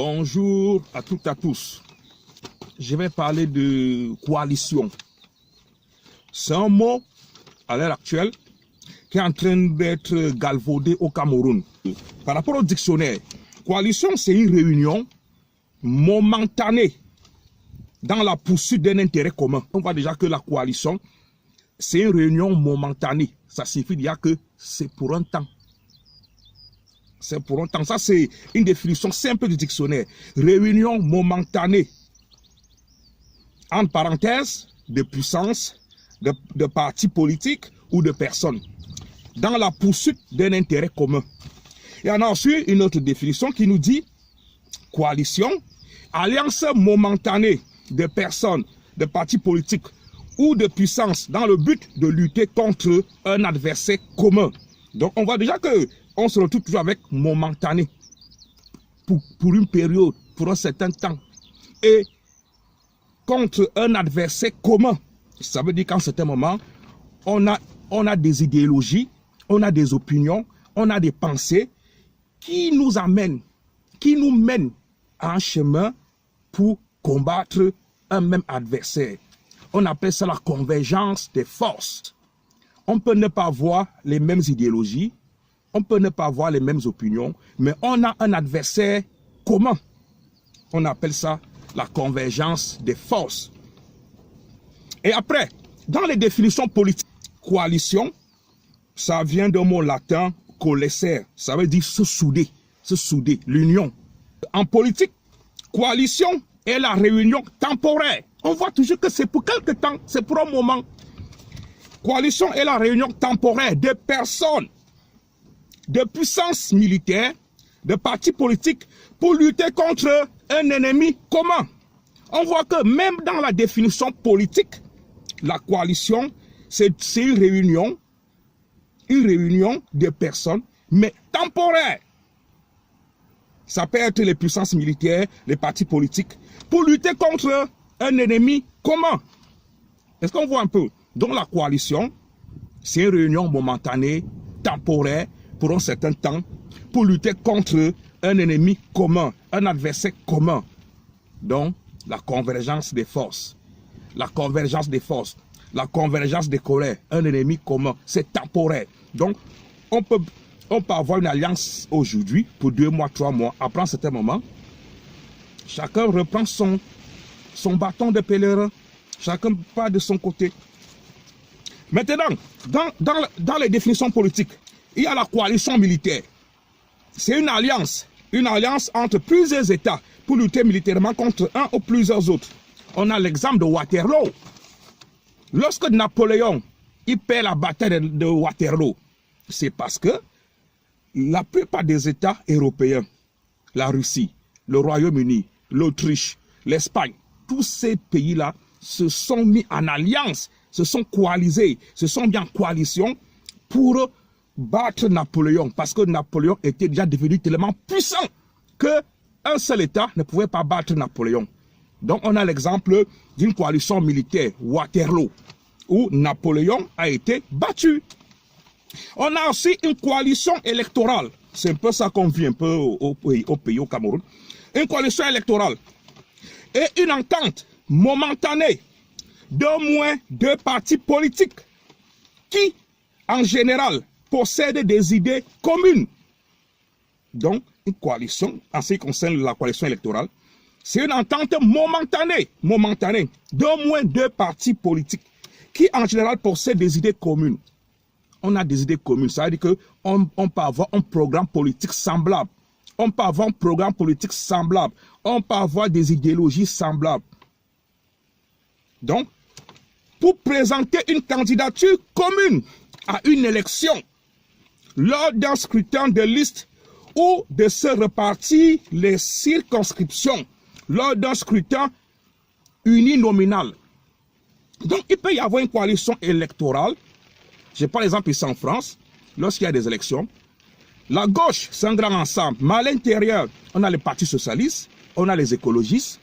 Bonjour à toutes et à tous. Je vais parler de coalition. C'est un mot, à l'heure actuelle, qui est en train d'être galvaudé au Cameroun. Par rapport au dictionnaire, coalition, c'est une réunion momentanée dans la poursuite d'un intérêt commun. On voit déjà que la coalition, c'est une réunion momentanée. Ça signifie déjà que c'est pour un temps. C'est pour un temps. Ça, c'est une définition simple du dictionnaire. Réunion momentanée. Entre parenthèses, de puissance, de partis politiques ou de personnes. Dans la poursuite d'un intérêt commun. Et on a ensuite une autre définition qui nous dit coalition, alliance momentanée de personnes, de partis politiques ou de puissance dans le but de lutter contre un adversaire commun. Donc on voit déjà que on se retrouve toujours avec momentané pour une période, pour un certain temps. Et contre un adversaire commun. Ça veut dire qu'en certain moment, on a des idéologies, on a des opinions, on a des pensées qui nous amènent, qui nous mènent à un chemin pour combattre un même adversaire. On appelle ça la convergence des forces. On peut ne pas avoir les mêmes idéologies, on peut ne pas avoir les mêmes opinions, mais on a un adversaire commun. On appelle ça la convergence des forces. Et après, dans les définitions politiques, coalition, ça vient d'un mot latin, coalescer, ça veut dire se souder, l'union. En politique, coalition est la réunion temporaire. On voit toujours que c'est pour quelque temps, c'est pour un moment. Coalition est la réunion temporaire de personnes, de puissances militaires, de partis politiques pour lutter contre un ennemi commun. On voit que même dans la définition politique, la coalition, c'est une réunion de personnes, mais temporaire. Ça peut être les puissances militaires, les partis politiques, pour lutter contre un ennemi commun. Est-ce qu'on voit un peu? Donc la coalition, c'est une réunion momentanée, temporaire, pour un certain temps, pour lutter contre un ennemi commun, un adversaire commun. Donc, la convergence des forces. La convergence des forces. La convergence des colères. Un ennemi commun. C'est temporaire. Donc, on peut avoir une alliance aujourd'hui pour 2 mois, 3 mois. Après un certain moment, chacun reprend son bâton de pèlerin. Chacun part de son côté. Maintenant, dans les définitions politiques, il y a la coalition militaire. C'est une alliance entre plusieurs États pour lutter militairement contre un ou plusieurs autres. On a l'exemple de Waterloo. Lorsque Napoléon il perd la bataille de Waterloo, c'est parce que la plupart des États européens, la Russie, le Royaume-Uni, l'Autriche, l'Espagne, tous ces pays-là se sont mis en alliance, se sont coalisés, se sont mis en coalition pour battre Napoléon, parce que Napoléon était déjà devenu tellement puissant qu'un seul État ne pouvait pas battre Napoléon. Donc on a l'exemple d'une coalition militaire, Waterloo, où Napoléon a été battu. On a aussi une coalition électorale, c'est un peu ça qu'on vit un peu au pays, au Cameroun, une coalition électorale et une entente momentanée d'au moins 2 partis politiques qui, en général, possèdent des idées communes. Donc, une coalition, en ce qui concerne la coalition électorale, c'est une entente momentanée, d'au moins 2 partis politiques qui, en général, possèdent des idées communes. On a des idées communes, ça veut dire qu'on peut avoir un programme politique semblable. On peut avoir un programme politique semblable. On peut avoir des idéologies semblables. Donc, pour présenter une candidature commune à une élection, lors d'un scrutin de liste ou de se répartir les circonscriptions, lors d'un scrutin uninominal. Donc, il peut y avoir une coalition électorale. Je prends l'exemple ici en France, lorsqu'il y a des élections. La gauche, c'est un grand ensemble, mais à l'intérieur, on a les partis socialistes, on a les écologistes,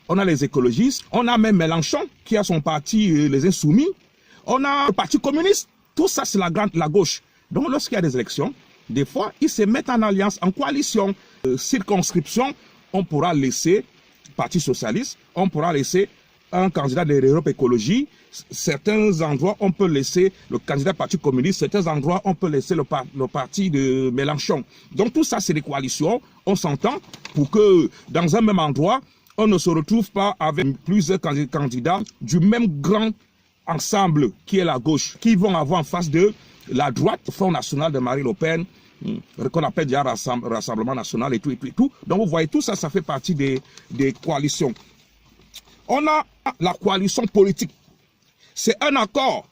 on a même Mélenchon qui a son parti, les Insoumis, on a le parti communiste, tout ça c'est la gauche. Donc lorsqu'il y a des élections, des fois, ils se mettent en alliance, en coalition, circonscription on pourra laisser Parti Socialiste, on pourra laisser un candidat de l'Europe Écologie. Certains endroits, on peut laisser le candidat Parti communiste. Certains endroits, on peut laisser le parti de Mélenchon. Donc tout ça, c'est des coalitions. On s'entend pour que dans un même endroit, on ne se retrouve pas avec plusieurs candidats du même grand ensemble qui est la gauche, qui vont avoir en face de la droite, Front National de Marine Le Pen, qu'on appelle déjà Rassemblement National et tout, et tout, et tout. Donc vous voyez, tout ça, ça fait partie des coalitions. On a la coalition politique. C'est un accord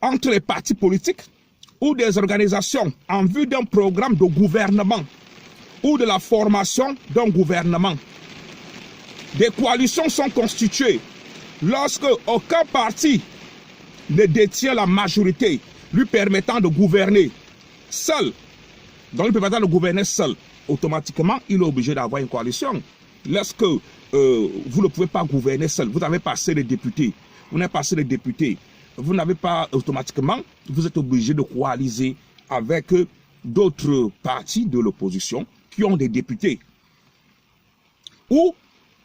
entre les partis politiques ou des organisations en vue d'un programme de gouvernement ou de la formation d'un gouvernement. Des coalitions sont constituées lorsque aucun parti ne détient la majorité lui permettant de gouverner seul. Donc, lui permettant de gouverner seul. Automatiquement, il est obligé d'avoir une coalition. Lorsque vous ne pouvez pas gouverner seul, vous avez passé les députés. Vous n'avez pas assez de députés. Vous n'avez pas automatiquement, vous êtes obligé de coaliser avec d'autres partis de l'opposition qui ont des députés. Ou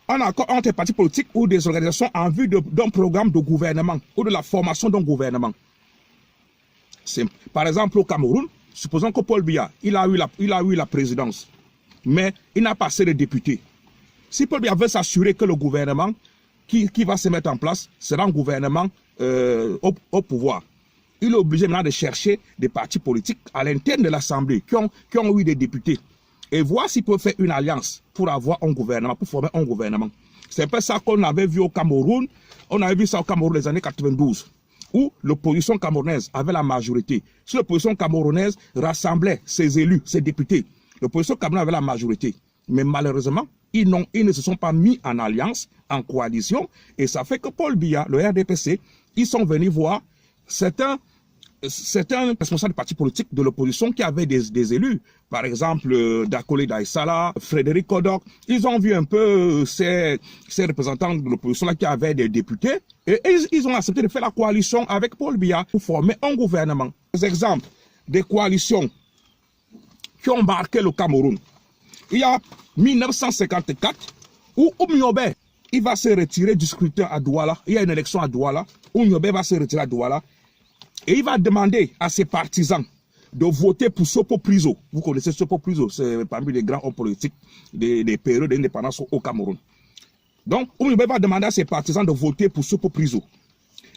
un accord entre les partis politiques ou des organisations en vue d'un programme de gouvernement ou de la formation d'un gouvernement. Par exemple, au Cameroun, supposons que Paul Biya, il a eu la présidence, mais il n'a pas assez de députés. Si Paul Biya veut s'assurer que le gouvernement qui va se mettre en place sera un gouvernement au pouvoir, il est obligé maintenant de chercher des partis politiques à l'interne de l'Assemblée qui ont eu des députés et voir s'ils peuvent faire une alliance pour avoir un gouvernement, pour former un gouvernement. C'est un peu ça qu'on avait vu au Cameroun. On avait vu ça au Cameroun les années 92, où l'opposition camerounaise avait la majorité. Si l'opposition camerounaise rassemblait ses élus, ses députés, l'opposition camerounaise avait la majorité. Mais malheureusement, ils ne se sont pas mis en alliance, en coalition, et ça fait que Paul Biya, le RDPC, ils sont venus voir certains responsables du parti politique de l'opposition qui avaient des élus. Par exemple, Dakole Daïsala, Frédéric Kodok. Ils ont vu un peu ces représentants de l'opposition-là qui avaient des députés. Et ils ont accepté de faire la coalition avec Paul Biya pour former un gouvernement. Des exemples des coalitions qui ont marqué le Cameroun. Il y a 1954 où Oumyobé, il va se retirer du scrutin à Douala. Il y a une élection à Douala. Oumyobé va se retirer à Douala. Et il va demander à ses partisans de voter pour Sopo Priso. Vous connaissez Sopo Priso, c'est parmi les grands hommes politiques des périodes d'indépendance au Cameroun. Donc, Oumyobé va demander à ses partisans de voter pour Sopo Priso.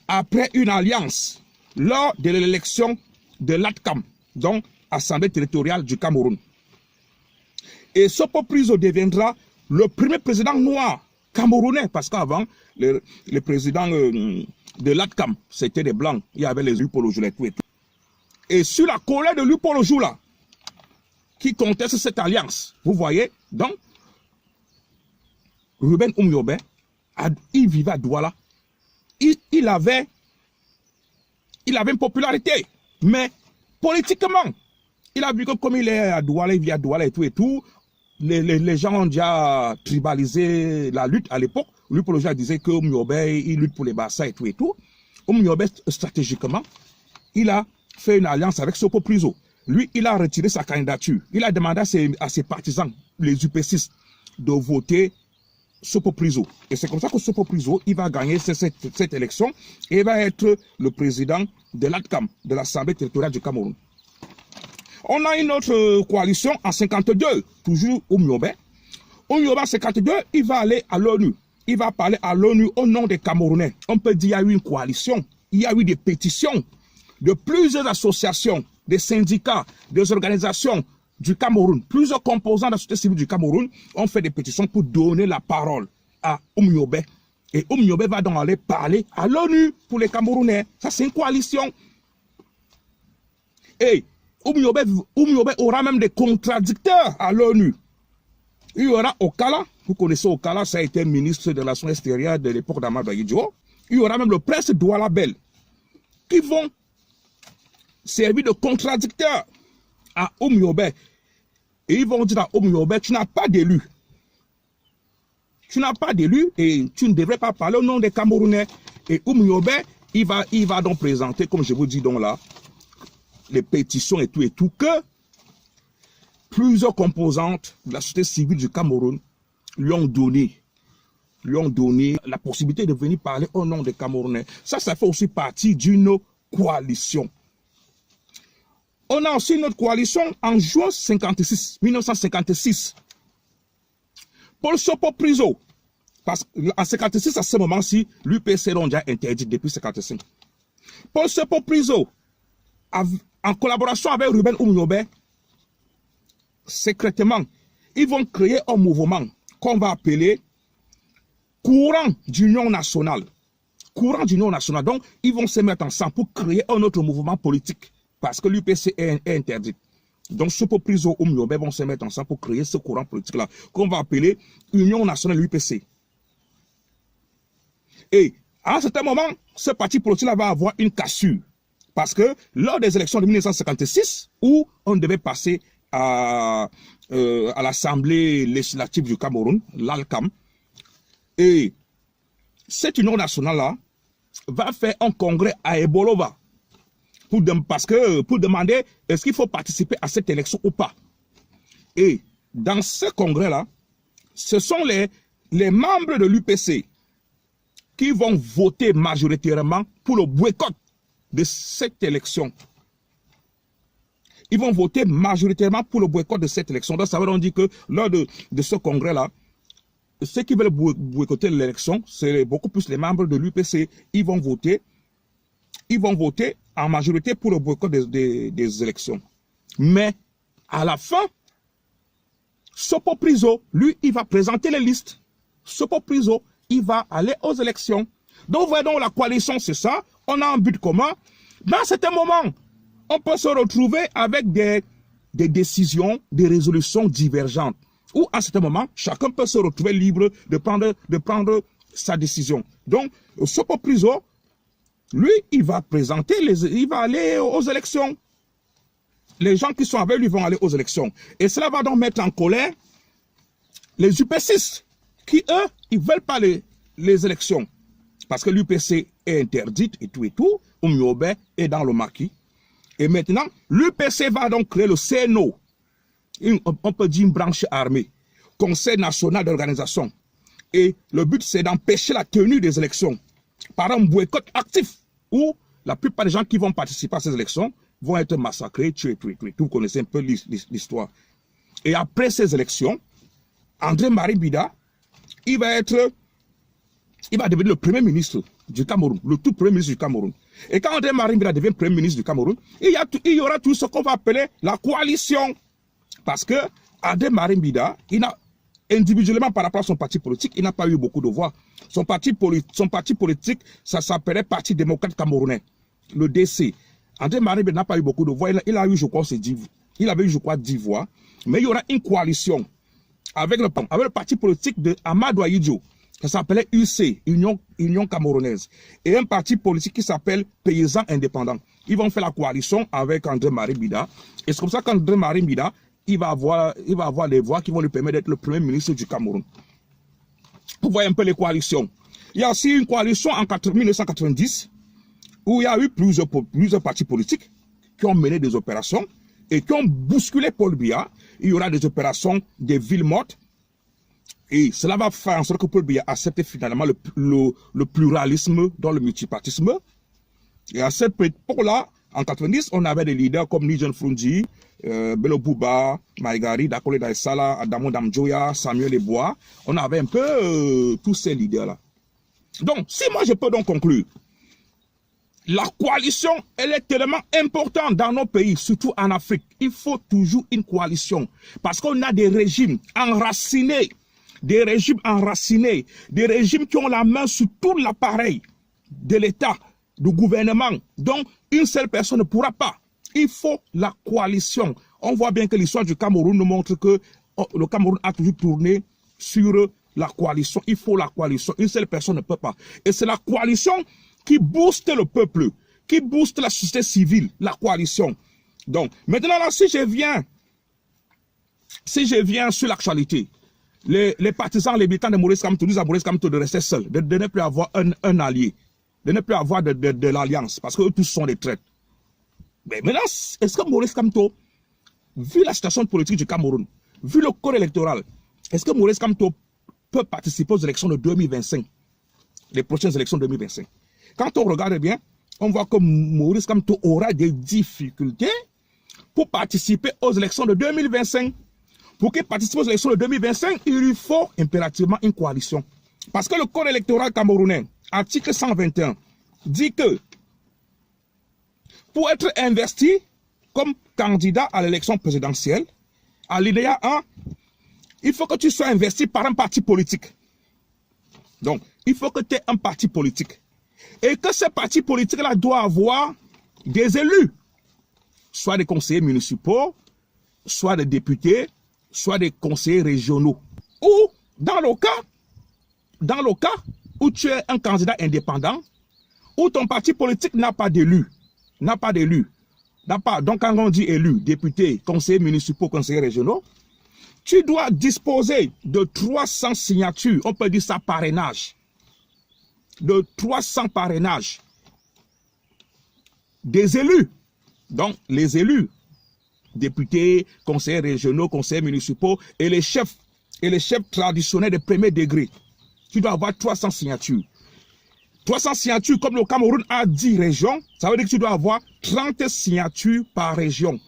Après une alliance, lors de l'élection de l'ATCAM, donc Assemblée territoriale du Cameroun. Et Sopo Priso deviendra le premier président noir camerounais, parce qu'avant, les présidents de l'ATCAM, c'était des blancs. Il y avait les Lupolo Joula et tout. Et sur la colère de Lupolo Joula, qui conteste cette alliance, vous voyez, donc, Ruben Oumyobé, il vivait à Douala. Il avait une popularité, mais politiquement, il a vu que comme il est à Douala, il vit à Douala et tout, les gens ont déjà tribalisé la lutte à l'époque. Lupolo Joula disait que Oumyobé, il lutte pour les Bassa et tout. Oumyobé, stratégiquement, il a fait une alliance avec Sopo Priso. Lui, il a retiré sa candidature. Il a demandé à ses partisans, les UP6, de voter Sopo Priso. Et c'est comme ça que Sopo Priso, il va gagner cette élection et il va être le président de l'ATCAM, de l'Assemblée territoriale du Cameroun. On a une autre coalition en 52, toujours Oumyobé. Oumyobé en 52, il va aller à l'ONU. Il va parler à l'ONU au nom des Camerounais. On peut dire qu'il y a eu une coalition, il y a eu des pétitions de plusieurs associations, des syndicats, des organisations du Cameroun. Plusieurs composants de la société civile du Cameroun ont fait des pétitions pour donner la parole à Oumyobé. Et Oumyobé va donc aller parler à l'ONU pour les Camerounais. Ça, c'est une coalition. Et Oumyobé aura même des contradicteurs à l'ONU. Il y aura Okala, vous connaissez Okala, ça a été ministre de l'action extérieure de l'époque d'Amadou Ahidjo. Il y aura même le prince Douala Bel, qui vont servir de contradicteurs à Oumyobé. Et ils vont dire à Oumyobé, tu n'as pas d'élu. Tu n'as pas d'élu et tu ne devrais pas parler au nom des Camerounais. Et Oumyobé, il va donc présenter, comme je vous dis donc là, les pétitions et tout, que plusieurs composantes de la société civile du Cameroun lui ont donné la possibilité de venir parler au nom des Camerounais. Ça fait aussi partie d'une coalition. On a aussi notre coalition en juin 1956. Paul Sopo Priso, parce qu'en 56, à ce moment-ci, l'UPC est déjà interdit depuis 55. Paul Sopo Priso, en collaboration avec Ruben Oumniobe, secrètement, ils vont créer un mouvement qu'on va appeler Courant d'Union nationale. Courant d'Union nationale. Donc, ils vont se mettre ensemble pour créer un autre mouvement politique. Parce que l'UPC est interdit. Donc, Sopo Priso ou Oumniobe vont se mettre ensemble pour créer ce courant politique-là, qu'on va appeler Union nationale UPC. Et à un certain moment, ce parti politique-là va avoir une cassure. Parce que lors des élections de 1956, où on devait passer à l'Assemblée législative du Cameroun, l'ALCAM, et cette union nationale-là va faire un congrès à Ebolova pour demander est-ce qu'il faut participer à cette élection ou pas. Et dans ce congrès-là, ce sont les membres de l'UPC qui vont voter majoritairement pour le boycott de cette élection. Ils vont voter majoritairement pour le boycott de cette élection. Donc ça veut dire que lors de ce congrès-là, ceux qui veulent boycotter l'élection, c'est beaucoup plus les membres de l'UPC. Ils vont voter en majorité pour le boycott des élections. Mais à la fin, Sopo Priso, lui, il va présenter les listes. Sopo Priso, il va aller aux élections. Donc, voyons, la coalition, c'est ça. On a un but commun. Dans certains moments, on peut se retrouver avec des décisions, des résolutions divergentes. Ou à certains moments, chacun peut se retrouver libre de prendre sa décision. Donc, Sopo Priso, lui, il va aller aux élections. Les gens qui sont avec lui vont aller aux élections. Et cela va donc mettre en colère les UPCistes qui, eux, ils ne veulent pas les élections. Parce que l'UPC est interdite et tout. Oumniobe est dans le maquis. Et maintenant, l'UPC va donc créer le CNO. On peut dire une branche armée. Conseil national d'organisation. Et le but, c'est d'empêcher la tenue des élections par un boycott actif où la plupart des gens qui vont participer à ces élections vont être massacrés, tués. Vous connaissez un peu l'histoire. Et après ces élections, André-Marie Bida, il va devenir le premier ministre du Cameroun, le tout premier ministre du Cameroun. Et quand André-Marie Bida devient premier ministre du Cameroun, il y aura tout ce qu'on va appeler la coalition. Parce que André-Marie Bida, individuellement par rapport à son parti politique, il n'a pas eu beaucoup de voix. Son parti politique, ça s'appelait Parti démocrate camerounais, le DC. André-Marie Bida n'a pas eu beaucoup de voix. Il a eu, je crois, 10 voix. Mais il y aura une coalition avec le parti politique de Amadou Ahidjo, ça s'appelait UC, Union Camerounaise, et un parti politique qui s'appelle Paysans Indépendants. Ils vont faire la coalition avec André-Marie Bida. Et c'est comme ça qu'André-Marie Bida, il va avoir des voix qui vont lui permettre d'être le premier ministre du Cameroun. Vous voyez un peu les coalitions. Il y a aussi une coalition en 1990 où il y a eu plusieurs partis politiques qui ont mené des opérations et qui ont bousculé Paul Biya. Il y aura des opérations des villes mortes. Et cela va faire en sorte que Paul Biya accepte finalement le pluralisme dans le multipartisme. Et à cette époque-là, en 90, on avait des leaders comme Nijan Frunji, Bello Bouba, Maïgari, Dakole Daïsala, Adamo Damjoya, Samuel Ebois. On avait un peu tous ces leaders-là. Donc, si moi je peux donc conclure, la coalition, elle est tellement importante dans nos pays, surtout en Afrique. Il faut toujours une coalition. Parce qu'on a des régimes enracinés, des régimes qui ont la main sur tout l'appareil de l'État, du gouvernement. Donc, une seule personne ne pourra pas. Il faut la coalition. On voit bien que l'histoire du Cameroun nous montre que le Cameroun a toujours tourné sur la coalition. Il faut la coalition. Une seule personne ne peut pas. Et c'est la coalition qui booste le peuple, qui booste la société civile, la coalition. Donc, maintenant là, si je viens sur l'actualité, les partisans, les militants de Maurice Kamto disent à Maurice Kamto de rester seul, de ne plus avoir un allié, de ne plus avoir de l'alliance, parce qu'eux tous sont des traîtres. Mais maintenant, est-ce que Maurice Kamto, vu la situation politique du Cameroun, vu le code électoral, est-ce que Maurice Kamto peut participer aux élections de 2025, les prochaines élections de 2025. Quand on regarde bien, on voit que Maurice Kamto aura des difficultés pour participer aux élections de 2025. Pour qu'il participe aux élections de 2025, il lui faut impérativement une coalition. Parce que le code électoral camerounais, article 121, dit que pour être investi comme candidat à l'élection présidentielle, à l'idéa 1, il faut que tu sois investi par un parti politique. Donc, il faut que tu aies un parti politique. Et que ce parti politique-là doit avoir des élus, soit des conseillers municipaux, soit des députés, soit des conseillers régionaux. Ou, dans le cas où tu es un candidat indépendant, où ton parti politique n'a pas d'élus, donc quand on dit élus, députés, conseillers municipaux, conseillers régionaux, tu dois disposer de 300 signatures, on peut dire ça parrainage, de 300 parrainages des élus. Donc, les élus, députés, conseillers régionaux, conseillers municipaux et les chefs traditionnels de premier degré. Tu dois avoir 300 signatures. 300 signatures, comme le Cameroun a 10 régions, ça veut dire que tu dois avoir 30 signatures par région.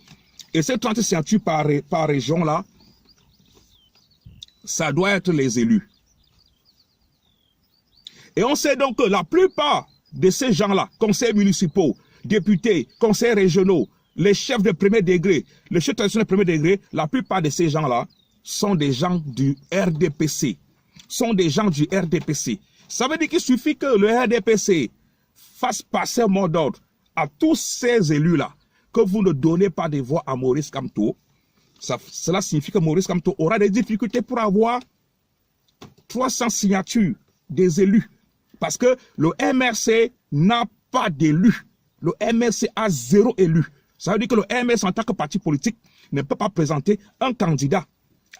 Et ces 30 signatures par région là, ça doit être les élus. Et on sait donc que la plupart de ces gens-là, conseillers municipaux, députés, conseillers régionaux, les chefs de premier degré, les chefs traditionnels de premier degré, la plupart de ces gens-là sont des gens du RDPC. Ça veut dire qu'il suffit que le RDPC fasse passer un mot d'ordre à tous ces élus-là, que vous ne donnez pas de voix à Maurice Kamto. Cela signifie que Maurice Kamto aura des difficultés pour avoir 300 signatures des élus. Parce que le MRC n'a pas d'élus. Le MRC a 0 élu. Ça veut dire que le MRC, en tant que parti politique, ne peut pas présenter un candidat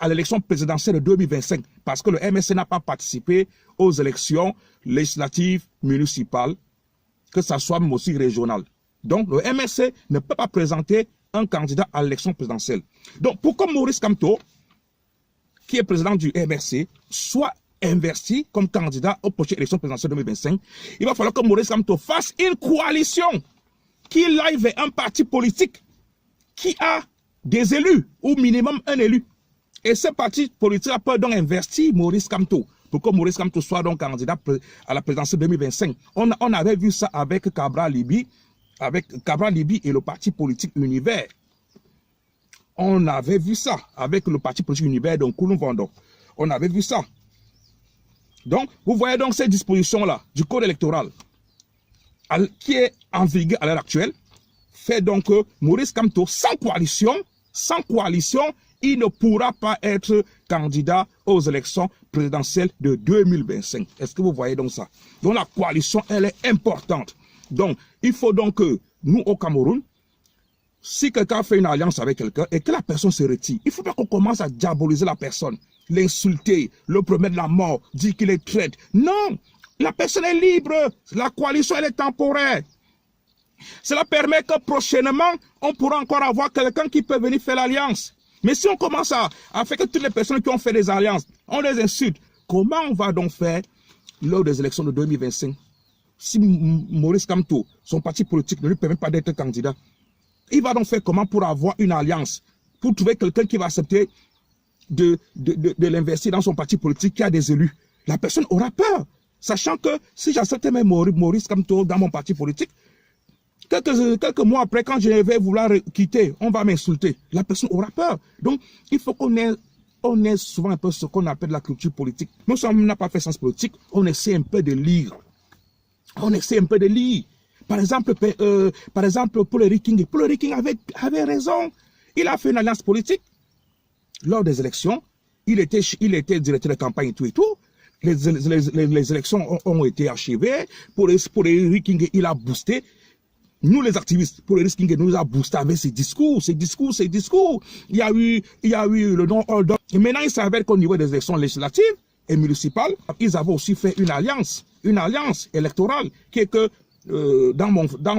à l'élection présidentielle de 2025. Parce que le MRC n'a pas participé aux élections législatives municipales, que ce soit même aussi régionales. Donc, le MRC ne peut pas présenter un candidat à l'élection présidentielle. Donc, pour que Maurice Kamto, qui est président du MRC, soit investi comme candidat aux prochaines élections présidentielles 2025, il va falloir que Maurice Kamto fasse une coalition, qu'il aille vers un parti politique qui a des élus, ou minimum un élu. Et ce parti politique peut donc investir Maurice Kamto, pour que Maurice Kamto soit donc candidat à la présidentielle 2025. On avait vu ça avec Cabral Libi, et le parti politique Univers. On avait vu ça avec le parti politique Univers, donc Kouloum Vando. On avait vu ça. Donc, vous voyez donc ces dispositions-là du code électoral qui est en vigueur à l'heure actuelle, fait donc que Maurice Kamto, sans coalition, il ne pourra pas être candidat aux élections présidentielles de 2025. Est-ce que vous voyez donc ça? Donc la coalition, elle est importante. Donc, il faut donc que nous, au Cameroun, si quelqu'un fait une alliance avec quelqu'un et que la personne se retire, il ne faut pas qu'on commence à diaboliser la personne, l'insulter, le promettre la mort, dire qu'il est traître. Non, la personne est libre. La coalition, elle est temporaire. Cela permet que prochainement, on pourra encore avoir quelqu'un qui peut venir faire l'alliance. Mais si on commence à faire que toutes les personnes qui ont fait des alliances, on les insulte, comment on va donc faire lors des élections de 2025? Si Maurice Kamto, son parti politique, ne lui permet pas d'être candidat, il va donc faire comment pour avoir une alliance, pour trouver quelqu'un qui va accepter de l'investir dans son parti politique qui a des élus? La personne aura peur, sachant que si j'accepte même Maurice Kamto dans mon parti politique, quelques mois après, quand je vais vouloir quitter, on va m'insulter. La personne aura peur. Donc, il faut qu'on ait souvent un peu ce qu'on appelle la culture politique. Nous, on n'a pas fait science politique, on essaie un peu de lire. Par exemple, Paul King avait raison. Il a fait une alliance politique. Lors des élections, il était directeur de campagne et tout. Les élections ont été achevées. Pour Eric King, il a boosté. Nous, les activistes, pour Eric King, nous a boosté avec ses discours. Il y a eu le nom Hold Up. Et maintenant, il s'avère qu'au niveau des élections législatives et municipales, ils avaient aussi fait une alliance électorale qui est que dans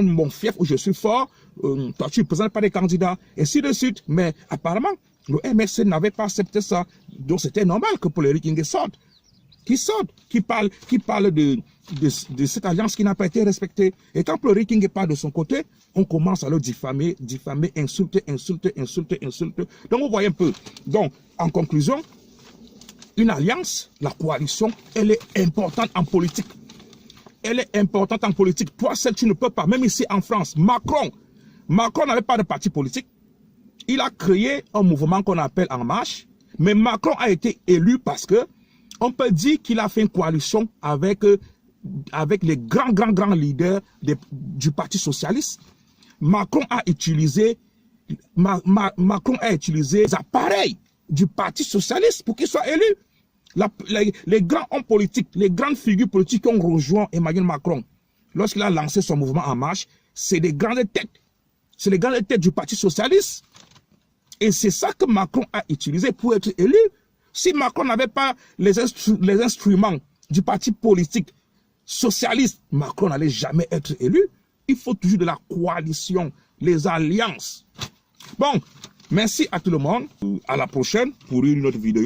mon fief où je suis fort, toi tu ne présentes pas des candidats, et ainsi de suite. Mais apparemment, le MRC n'avait pas accepté ça. Donc c'était normal que Paul King sorte. qui sortent, qui parlent de cette alliance qui n'a pas été respectée. Et quand Paul Henri King part de son côté, on commence à le diffamer, insulter. Donc, vous voyez un peu. Donc, en conclusion, une alliance, la coalition, elle est importante en politique. Elle est importante en politique. Toi, seul, tu ne peux pas. Même ici en France, Macron n'avait pas de parti politique. Il a créé un mouvement qu'on appelle En Marche. Mais Macron a été élu parce que on peut dire qu'il a fait une coalition avec les grands leaders du Parti socialiste. Macron a utilisé les appareils du Parti socialiste pour qu'il soit élu. Les grands hommes politiques, les grandes figures politiques qui ont rejoint Emmanuel Macron lorsqu'il a lancé son mouvement En Marche, c'est des grandes têtes. C'est les grandes têtes du Parti socialiste. Et c'est ça que Macron a utilisé pour être élu. Si Macron n'avait pas les instruments du parti politique socialiste, Macron n'allait jamais être élu. Il faut toujours de la coalition, les alliances. Bon, merci à tout le monde. À la prochaine pour une autre vidéo.